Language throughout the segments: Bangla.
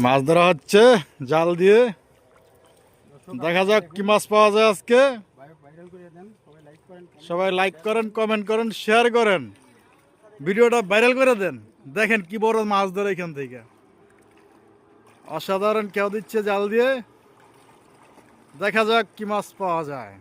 মাছ ধরা হচ্ছে জাল দিয়ে। দেখা যাক কি মাছ পাওয়া যায় আজকে। সবাই লাইক করেন, কমেন্ট করেন, শেয়ার করেন, ভিডিওটা ভাইরাল করে দেন। দেখেন কি বড় মাছ ধরে এখান থেকে, অসাধারণ কেউ দিচ্ছে জাল দিয়ে। দেখা যাক কি মাছ পাওয়া যায়।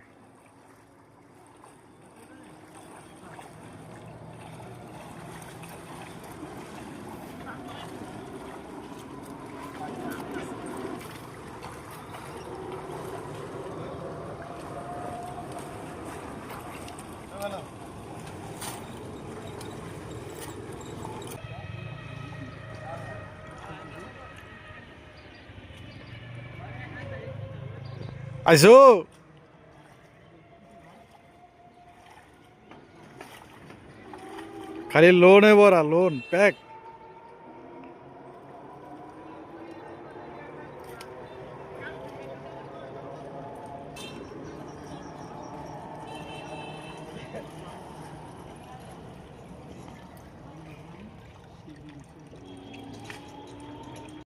আইসো খালি লোনে ভরা, লোন প্যাক।